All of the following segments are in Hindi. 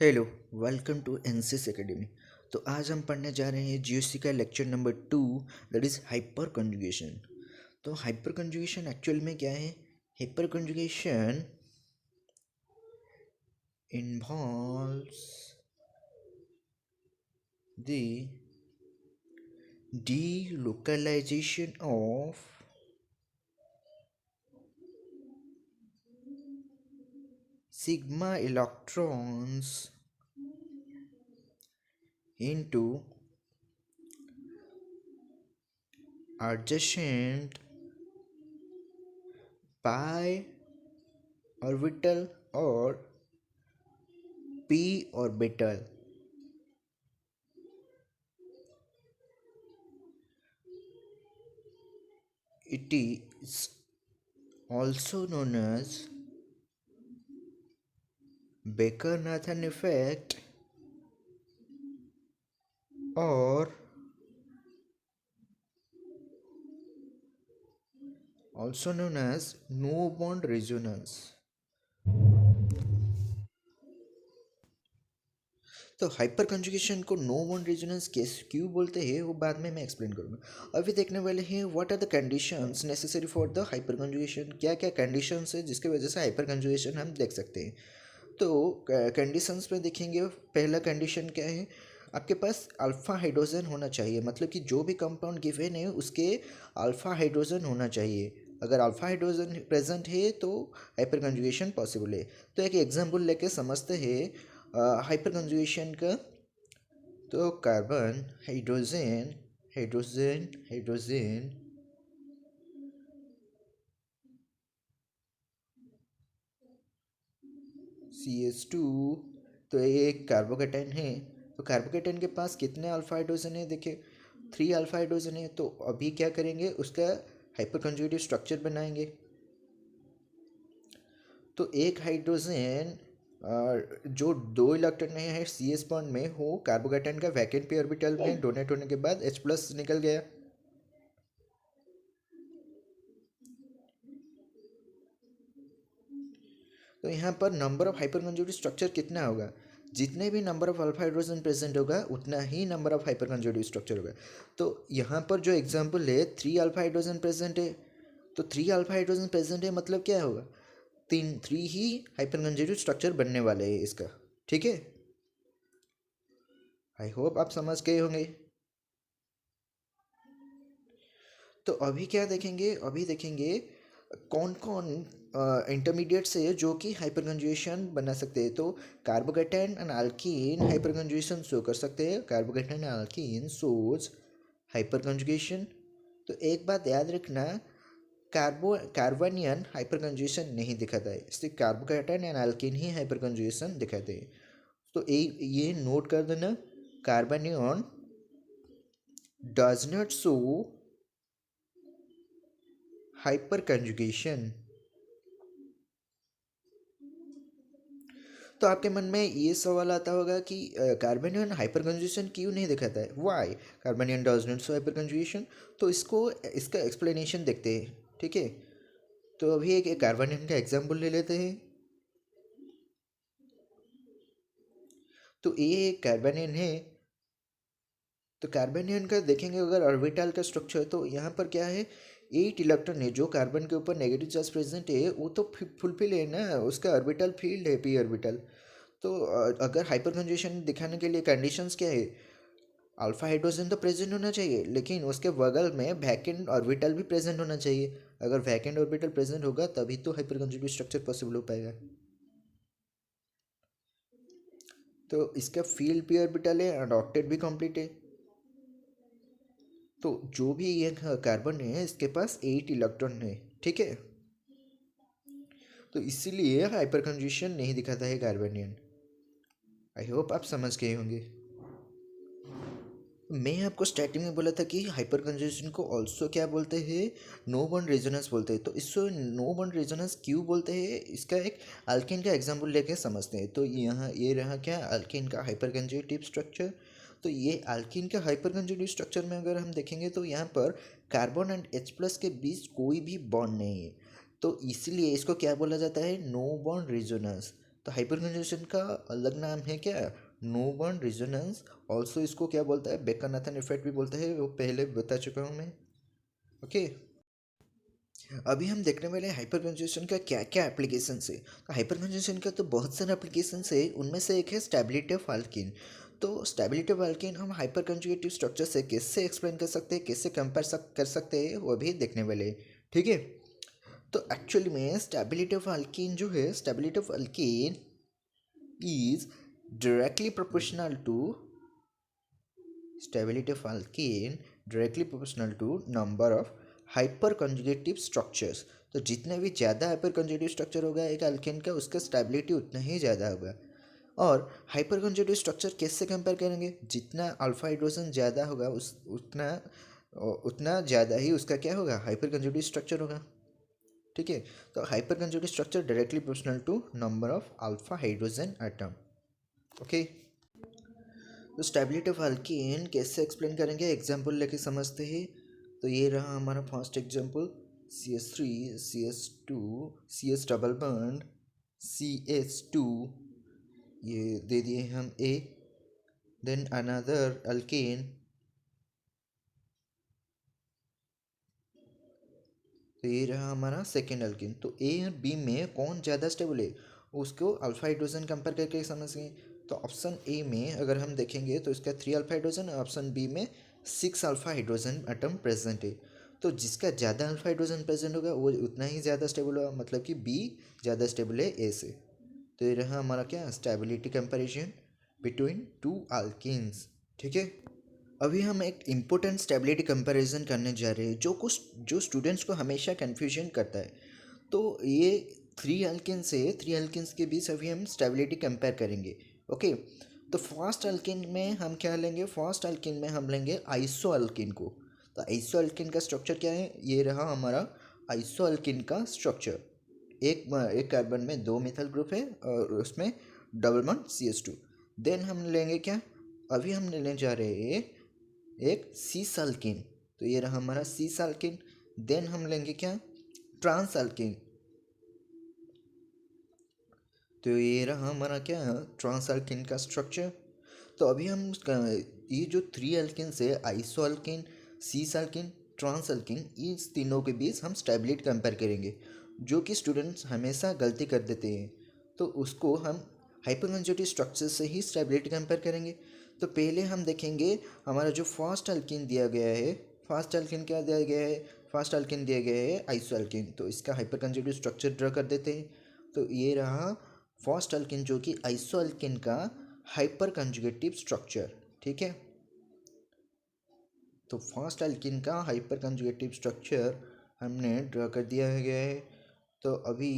Hello, welcome to NCS academy. तो आज हम पढ़ने जा रहे हैं जीओसी का lecture number 2, that is hyper conjugation. तो हाइपर कंजुगेशन एक्चुअल में क्या है? Hyperconjugation involves the delocalization of sigma electrons into adjacent pi orbital or p orbital. It is also known as Baker-Nathan effect or also known as no bond resonance. तो हाइपर कंजुगेशन को नो बॉन्ड रेजोनेंस केस क्यों बोलते हैं वो बाद में मैं एक्सप्लेन करूँगा। अभी देखने वाले हैं what are the conditions necessary for the hyperconjugation. क्या क्या कंडीशंस है जिसकी वजह से हाइपर कंजुगेशन हम देख सकते हैं। तो कंडीशंस में देखेंगे, पहला कंडीशन क्या है? आपके पास अल्फ़ा हाइड्रोजन होना चाहिए, मतलब कि जो भी कंपाउंड गिवन है उसके अल्फ़ा हाइड्रोजन होना चाहिए। अगर अल्फ़ा हाइड्रोजन प्रेजेंट है तो हाइपर कंजुगेशन पॉसिबल है। तो एक एग्जांपल लेके समझते हैं हाइपर कंजुगेशन का। तो carbon hydrogen hydrogen hydrogen CH2। तो ये एक कार्बोकेटाइन है। तो कार्बोकेटाइन के पास कितने अल्फा हाइड्रोजन है? देखिए 3 अल्फा हाइड्रोजन है। तो अभी क्या करेंगे, उसका हाइपर कंजुगेटिव स्ट्रक्चर बनाएंगे। तो एक हाइड्रोजन जो 2 इलेक्ट्रॉन है सी एस बॉन्ड में, हो कार्बोकेटाइन का वैकेंट पी ऑर्बिटल में डोनेट होने के बाद H प्लस निकल गया। तो यहाँ पर number of hyper conjugative structure कितना होगा? जितने भी number of alpha hydrogen present होगा उतना ही number of hyper conjugative structure होगा। तो यहाँ पर जो एग्जांपल है 3 अल्फा हाइड्रोजन प्रेजेंट है। तो 3 अल्फा हाइड्रोजन प्रेजेंट है मतलब क्या होगा? 3 ही हाइपर कंजुगेटिव स्ट्रक्चर बनने वाले हैं इसका। ठीक है, आई होप आप समझ गए होंगे। तो अभी क्या देखेंगे? अभी देखेंगे कौन कौन इंटरमीडिएट्स है जो कि हाइपर कंजुगेशन बना सकते हैं। तो carbocation and alkyne hyper conjugation show कर सकते हैं। Carbocation and alkyne shows hyper conjugation. तो एक बात याद रखना, कार्बोनियन हाइपर कंजुगेशन नहीं दिखाता है, सिर्फ कार्बोकेटाइन एंड अल्कीन ही हाइपर कंजुगेशन दिखाते हैं। तो ये नोट कर देना, carbanion does not show hyper conjugation. तो आपके मन में ये सवाल आता होगा कि कार्बोनियन हाइपर कंजुगेशन क्यों नहीं दिखाता है, why carbanion does not show hyper conjugation. तो इसका एक्सप्लेनेशन देखते हैं। ठीक है, तो अभी एक कार्बोनियन का एग्जांपल ले लेते हैं। तो ये एक कार्बोनियन है। तो कार्बोनियन का देखेंगे अगर ऑर्बिटल का स्ट्रक्चर, तो यहाँ पर क्या है, 8 इलेक्ट्रॉन है। जो कार्बन के ऊपर नेगेटिव चार्ज प्रेजेंट है वो तो फुलफिल है ना, उसका ऑर्बिटल फील्ड है पी ऑर्बिटल। तो अगर हाइपर कंजुगेशन दिखाने के लिए कंडीशंस क्या है? अल्फा हाइड्रोजन तो प्रेजेंट होना चाहिए, लेकिन उसके बगल में वैकेंट ऑर्बिटल भी प्रेजेंट होना चाहिए। अगर वैकेंट ऑर्बिटल प्रेजेंट होगा तभी तो हाइपर कंजुगेटिव स्ट्रक्चर पॉसिबल हो पाएगा। तो इसका फील्ड पी ऑर्बिटल है और ऑक्टेट भी कंप्लीट है। तो जो भी ये कार्बन है इसके पास 8 इलेक्ट्रॉन है। ठीक है, तो इसीलिए हाइपर कंजुगेशन नहीं दिखाता है कार्बनियन। आई होप आप समझ गए होंगे। मैं आपको स्टार्टिंग में बोला था कि हाइपर कंजुगेशन को ऑल्सो क्या बोलते हैं, नो बॉन्ड रेजोनेंस बोलते हैं। तो इसको नो बॉन्ड रेजोनेंस क्यों बोलते हैं, इसका एक अल्केन का एग्जांपल लेके समझते हैं। तो यहाँ ये रहा क्या, अल्केन का हाइपर कंजुगेटिव स्ट्रक्चर। तो ये अल्कीन का हाइपर कंजुगेटिव स्ट्रक्चर में अगर हम देखेंगे तो यहाँ पर कार्बन एंड H प्लस के बीच कोई भी बॉन्ड नहीं है। तो इसलिए इसको क्या बोला जाता है, नो बॉन्ड रेजोनेंस। तो हाइपर कंजूगेशन का अलग नाम है क्या, नो बॉन्ड रेजोनेंस। ऑल्सो इसको क्या बोलता है, बेकर-नाथन इफेक्ट भी बोलते हैं, वो पहले बता चुका हूँ मैं। ओके, अभी हम देखने वाले हाइपर कंजूगेशन का क्या क्या एप्लीकेशन है। तो हाइपर कंजूगेशन का तो बहुत सारे एप्लीकेशन है, उनमें से एक है स्टेबिलिटी ऑफ अल्कीन। तो स्टेबिलिटी ऑफ अल्कीन हम हाइपर कंजुगेटिव स्ट्रक्चर से कैसे एक्सप्लेन कर सकते हैं, कैसे कंपेयर कर सकते हैं, वो भी देखने वाले हैं। ठीक है, तो एक्चुअली में स्टेबिलिटी ऑफ अल्कीन जो है, stability of alkyne is directly proportional to stability of alkene directly proportional to number of hyperconjugative structures। तो जितने भी ज़्यादा हाइपर कंजुगेटिव स्ट्रक्चर होगा एक अल्केन का, उसका स्टेबिलिटी उतना ही ज़्यादा होगा। और हाइपर कंजुगेटिव स्ट्रक्चर कैसे कंपेयर करेंगे, जितना अल्फा हाइड्रोजन ज़्यादा होगा उस उतना उतना ज़्यादा ही उसका क्या होगा, हाइपर कंजुगेटिव स्ट्रक्चर होगा। ठीक है, तो hyper conjugative structure directly proportional to number of alpha hydrogen atom. Okay, तो स्टेबिलिटी ऑफ अल्कीन कैसे एक्सप्लेन करेंगे, एग्जाम्पल लेके समझते हैं। तो ये रहा हमारा first example, CH3 CH2 CS double bond CS2, ये दे दिए हम A। देन अनदर अल्केन, तो ये रहा हमारा सेकेंड अल्केन। तो ए और बी में कौन ज़्यादा स्टेबल है, उसको अल्फा हाइड्रोजन कंपेयर करके समझेंगे। तो ऑप्शन ए में अगर हम देखेंगे तो इसका 3 अल्फा हाइड्रोजन, ऑप्शन बी में 6 अल्फा हाइड्रोजन एटम प्रेजेंट है। तो जिसका ज़्यादा अल्फा हाइड्रोजन प्रेजेंट होगा वो उतना ही ज़्यादा स्टेबल होगा, मतलब कि बी ज़्यादा स्टेबल है ए से। तो ये रहा हमारा क्या, stability comparison between two alkenes. ठीक है, अभी हम एक इम्पोर्टेंट स्टेबिलिटी कंपैरिजन करने जा रहे हैं, जो स्टूडेंट्स को हमेशा कन्फ्यूजन करता है। तो ये थ्री अल्किन्स के बीच अभी हम स्टेबिलिटी कंपेयर करेंगे। ओके, तो फर्स्ट अल्किन में हम क्या लेंगे, फर्स्ट अल्किन में हम लेंगे आइसो अल्किन को। तो आइसो अल्किन का स्ट्रक्चर क्या है, ये रहा हमारा आइसो अल्किन का स्ट्रक्चर। एक कार्बन में 2 मिथाइल ग्रुप है और उसमें डबल बॉन्ड CH2। देन हम लेंगे क्या, अभी हम लेने जा रहे हैं एक सीस अल्किन। तो ये रहा हमारा सीस अल्किन। देन हम लेंगे क्या, ट्रांस अल्किन। तो ये रहा हमारा क्या, ट्रांस अल्किन का स्ट्रक्चर। तो अभी हम ये जो 3 अल्किन से आइसो अल्किन, सीस अल्किन, ट्रांस अल्किन, इस तीनों के बीच हम स्टेबिलिटी कंपेयर करेंगे, जो कि स्टूडेंट्स हमेशा गलती कर देते हैं। तो उसको हम हाइपरकंजुगेटिव स्ट्रक्चर से ही स्टेबिलिटी कंपेयर करेंगे। तो पहले हम देखेंगे हमारा जो फर्स्ट अल्किन दिया गया है, फर्स्ट अल्किन क्या दिया गया है, फर्स्ट अल्किन दिया गया है आइसो अल्किन। तो इसका हाइपरकंजुगेटिव स्ट्रक्चर ड्रा कर देते हैं। तो ये रहा फर्स्ट अल्किन जो कि आइसो अल्किन का हाइपर कंजुगेटिव स्ट्रक्चर। ठीक है, तो फर्स्ट अल्किन का हाइपर कंजुगेटिव स्ट्रक्चर हमने ड्रा कर दिया गया है। तो अभी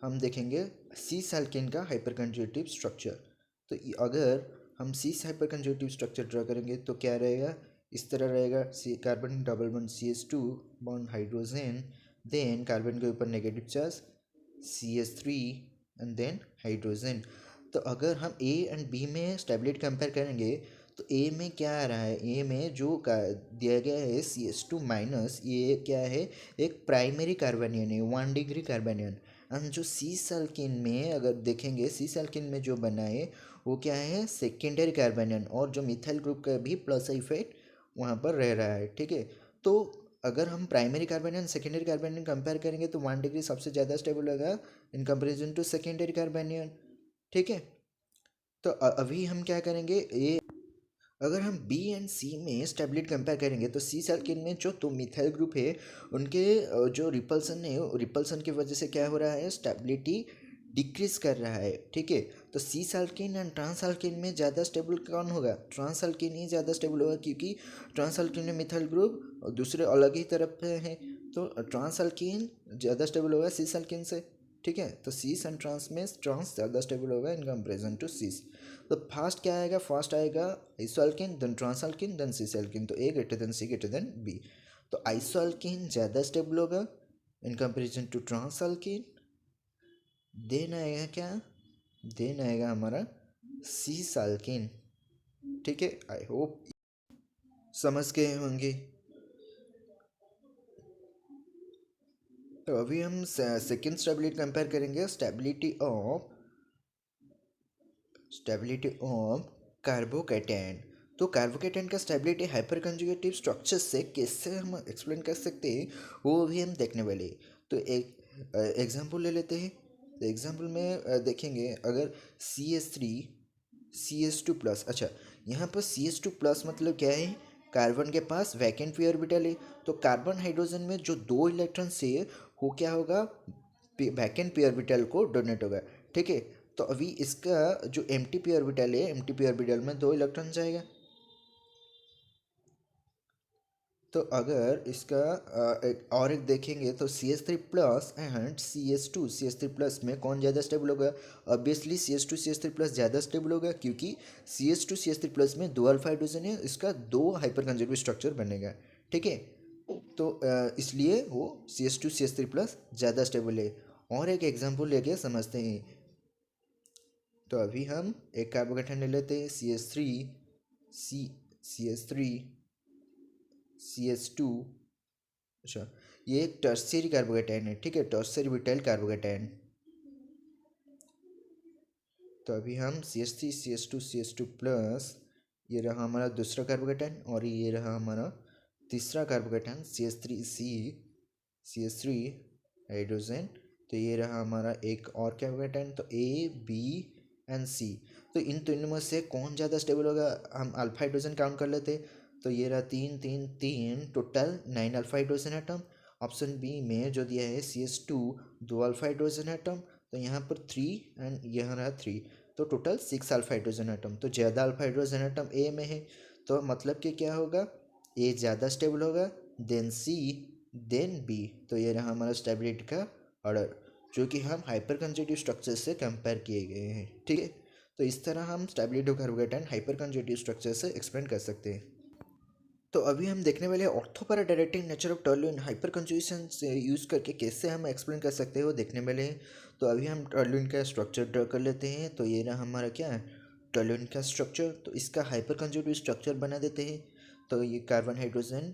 हम देखेंगे सीस अल्किन का हाइपर कंजुगेटिव स्ट्रक्चर। तो अगर हम cis hyper conjugative structure draw करेंगे तो क्या रहेगा, इस तरह रहेगा, C carbon double bond CH2 bond hydrogen, then carbon के ऊपर negative charge CH3 and then hydrogen. तो अगर हम ए एंड बी में स्टेबिलिटी कंपेयर करेंगे तो ए में क्या आ रहा है, ए में जो दिया गया है CH2 माइनस, ये क्या है, एक प्राइमरी कार्बनियन है, 1 डिग्री कार्बनियन। एंड जो सी अल्किन में अगर देखेंगे, सी अल्किन में जो बना है वो क्या है, सेकेंडरी कार्बनियन, और जो मिथाइल ग्रुप का भी प्लस इफेक्ट वहाँ पर रह रहा है। ठीक है, तो अगर हम primary carbanion secondary carbanion compare करेंगे तो 1 डिग्री सबसे ज़्यादा स्टेबल होगा in comparison to secondary carbanion. ठीक है, तो अभी हम क्या करेंगे, ये अगर हम बी एंड सी में स्टेबिलिटी कंपेयर करेंगे तो सी एल्केन में जो 2 मिथाइल ग्रुप है उनके जो रिपल्सन है, रिपल्सन की वजह से क्या हो रहा है, स्टेबिलिटी डिक्रीज कर रहा है। ठीक है, तो सी एल्केन एंड ट्रांस एल्केन में ज़्यादा स्टेबल कौन होगा, ट्रांस एल्केन ही ज़्यादा स्टेबल होगा, क्योंकि ट्रांस एल्केन में मिथाइल ग्रुप और दूसरे अलग ही तरफ पे हैं। तो ट्रांस एल्केन ज़्यादा स्टेबल होगा सी एल्केन से। ठीक है, तो सीस एंड ट्रांस में ट्रांस ज़्यादा स्टेबल होगा इन कंपेरिजन टू सीस। तो फास्ट क्या आएगा, फर्स्ट आएगा आइसोअल्किन, देन ट्रांसअल्किन, देन सीसअल्किन। तो ए ग्रेटर देन सी ग्रेटर देन बी। तो आइसोअल्किन ज़्यादा स्टेबल होगा इन कंपेरिजन टू ट्रांसअल्किन। देन आएगा क्या, देन आएगा हमारा सीसअल्किन। ठीक है, आई होप समझ गए होंगे। तो अभी हम सेकेंड स्टेबिलिटी कंपेयर करेंगे, stability of stability of carbocation. तो कार्बोकैटायन का स्टेबिलिटी हाइपर कंजुगेटिव स्ट्रक्चर से कैसे हम एक्सप्लेन कर सकते हैं वो भी हम देखने वाले हैं। तो एक एग्जांपल ले लेते हैं। तो एग्जांपल में देखेंगे अगर CH3 CH2 प्लस। अच्छा, यहाँ पर CH2 प्लस मतलब क्या है, कार्बन के पास वैकेंट पी ऑर्बिटल है। तो कार्बन हाइड्रोजन में जो दो इलेक्ट्रॉन से वो क्या होगा, वैकेंट पी ऑर्बिटल को डोनेट होगा। ठीक है। तो अभी इसका जो एम टी पी ऑर्बिटल है, एम टी पी ऑर्बिटल में दो इलेक्ट्रॉन जाएगा। तो अगर इसका एक देखेंगे तो CH3 plus and C H three plus में कौन ज़्यादा स्टेबल होगा। ऑब्वियसली CH2 CH3 प्लस ज़्यादा स्टेबल होगा, क्योंकि CH2 CH3 प्लस में दो अल्फा हाइड्रोजन है, इसका दो हाइपर कंजर्वेटिव स्ट्रक्चर बनेगा। ठीक है। तो इसलिए वो CH2 CH3 प्लस ज़्यादा स्टेबल है। और एक एग्जांपल लेके समझते हैं। तो अभी हम एक कार्बोकेटायन ले लेते हैं, सी CH3 CH2। अच्छा, ये एक टर्शियरी कार्बोकेटायन है। ठीक है, टर्शियरी ब्यूटाइल कार्बोकेटायन। तो अभी हम CH3 CH2 CH2 प्लस, ये रहा हमारा दूसरा कार्बोकेटायन, और ये रहा हमारा तीसरा कार्बोकेटायन CH3 हाइड्रोजन। तो ये रहा हमारा एक और कार्बोकेटायन। तो A B and C। तो इन तीनों में से कौन ज़्यादा स्टेबल होगा, हम अल्फा हाइड्रोजन काउंट कर लेते। तो ये रहा तीन तीन तीन, total 9 alpha hydrogen atom. Option B में जो दिया है CH2 दो अल्फा हाइड्रोजन एटम। तो यहाँ पर 3 एंड यहाँ रहा 3। तो टोटल 6 अल्फा हाइड्रोजन एटम। तो ज़्यादा अल्फा हाइड्रोजन एटम ए में है। तो मतलब कि क्या होगा, ए ज़्यादा स्टेबल होगा, देन सी, देन बी। तो ये रहा हमारा स्टेबिलिटी का ऑर्डर, जो कि हम हाइपर कंजर्वेटिव स्ट्रक्चर से कंपेयर किए गए हैं। ठीक है। तो इस तरह हम stability of carbocation hyper conservative structure से एक्सप्लेन कर सकते हैं। तो अभी हम देखने वाले ortho para directing nature of toluene hyper conjugation से यूज़ करके कैसे हम एक्सप्लेन कर सकते हैं वो देखने वाले हैं। तो अभी हम टोल्यूइन का स्ट्रक्चर ड्रा कर लेते हैं। तो ये रहा हमारा क्या है, टोल्यूइन का स्ट्रक्चर। तो इसका हाइपर कंजुगेटिव स्ट्रक्चर बना देते हैं। तो ये कार्बन हाइड्रोजन,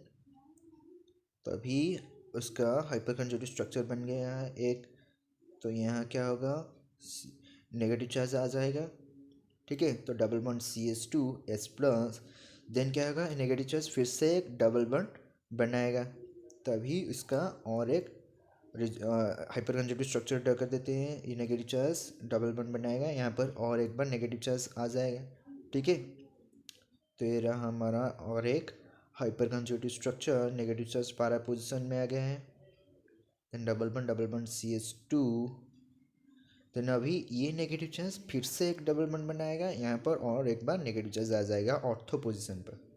तो अभी उसका हाइपर कंजुगेटिव स्ट्रक्चर बन गया है एक। तो यहाँ क्या होगा, नेगेटिव चार्ज आ जाएगा। ठीक है। तो double bond CH2S plus, then क्या होगा, नेगेटिव चार्ज फिर से एक डबल बॉन्ड बनाएगा। तभी इसका और एक हाइपर कंजर्वेटिव स्ट्रक्चर ड्रा कर देते हैं। ये नेगेटिव चार्ज डबल बॉन्ड बनाएगा, यहाँ पर और एक बार नेगेटिव चार्ज आ जाएगा। ठीक है। तो ये रहा हमारा और एक hyper conservative structure, negative charge पारा पोजिशन में आ गया है। Then double bond CH2। Then अभी ये नेगेटिव चार्ज फिर से एक डबल बॉन्ड बनाएगा, यहाँ पर और एक बार नेगेटिव चार्ज आ जाएगा ऑर्थो पोजीशन पर।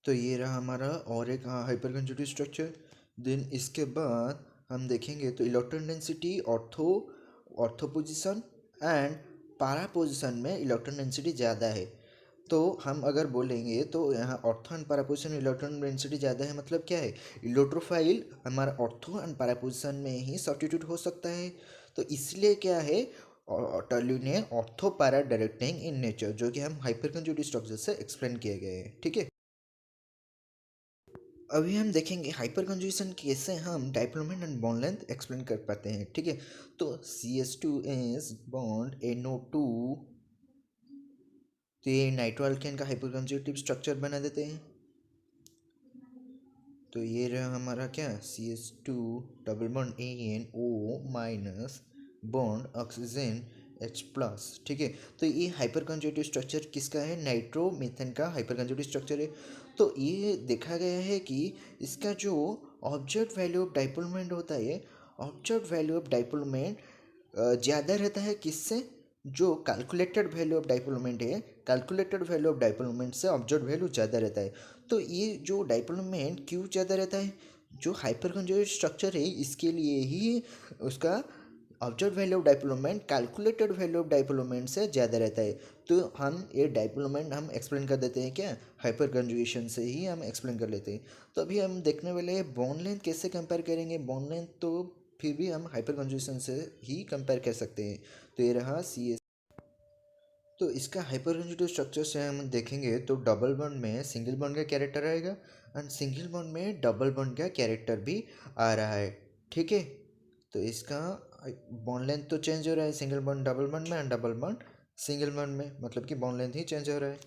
तो ये रहा हमारा और एक हाइपर कंजर्वेटिव स्ट्रक्चर। देन इसके बाद हम देखेंगे तो electron density ortho ortho position and पारा पोजिशन में इलेक्ट्रॉन डेंसिटी ज़्यादा है। तो हम अगर बोलेंगे तो यहाँ ऑर्थो एंड पारा पोजिशन में इलेक्ट्रॉन डेंसिटी ज़्यादा है, मतलब क्या है, इलेक्ट्रोफाइल हमारा ऑर्थो एंड पारा पोजिशन में ही सब्स्टिट्यूट हो सकता है। तो इसलिए क्या है, टोल्यूइन है ऑर्थो पारा डायरेक्टिंग इन नेचर, जो कि हम हाइपर कंजर्वेटिव स्ट्रक्चर से एक्सप्लेन किए गए हैं। ठीक है। अभी हम देखेंगे हाइपर कंजुगेशन कैसे हम dipole moment and bond length explain कर पाते हैं। ठीक है। तो CH2S बॉन्ड NO2, तो ये नाइट्रो अल्केन का हाइपर कंजुगेटिव स्ट्रक्चर बना देते हैं। तो ये रहा हमारा क्या, CH2 double bond ANO minus bond oxygen H plus. ठीक है। तो ये हाइपर कंजुगेटिव स्ट्रक्चर किसका है, नाइट्रो मीथेन का हाइपर कंजुगेटिव स्ट्रक्चर है। तो ये देखा गया है कि इसका जो observe value of dipole moment होता है, observe value of dipole moment ज़्यादा रहता है किससे, जो calculated value of dipole moment है, calculated value of dipole moment से ऑब्जर्व वैल्यू ज़्यादा रहता है। तो ये जो डाइपोल मोमेंट क्यों ज़्यादा रहता है, जो हाइपर कंजुगेटिव स्ट्रक्चर है इसके लिए ही उसका observe value of dipole moment calculated value of dipole moment से ज़्यादा रहता है। तो हम ये डाइपोल मोमेंट हम एक्सप्लेन कर देते हैं क्या, हाइपर कंजुगेशन से ही हम एक्सप्लेन कर लेते हैं। तो अभी हम देखने वाले हैं बॉन्ड लेंथ कैसे कंपेयर करेंगे। बॉन्ड लेंथ तो फिर भी हम हाइपर कंजुगेशन से ही कंपेयर कर सकते हैं। तो ये रहा तो इसका हाइपरकंजुगेटिव स्ट्रक्चर से हम देखेंगे तो डबल बॉन्ड में सिंगल बॉन्ड का कैरेक्टर आएगा एंड सिंगल बॉन्ड में डबल बॉन्ड का कैरेक्टर भी आ रहा है। ठीक है, तो इसका बॉन्ड लेंथ तो चेंज हो रहा है सिंगल बॉन्ड डबल बॉन्ड में and double bond single bond में, मतलब कि बॉन्ड लेंथ ही चेंज हो रहा है।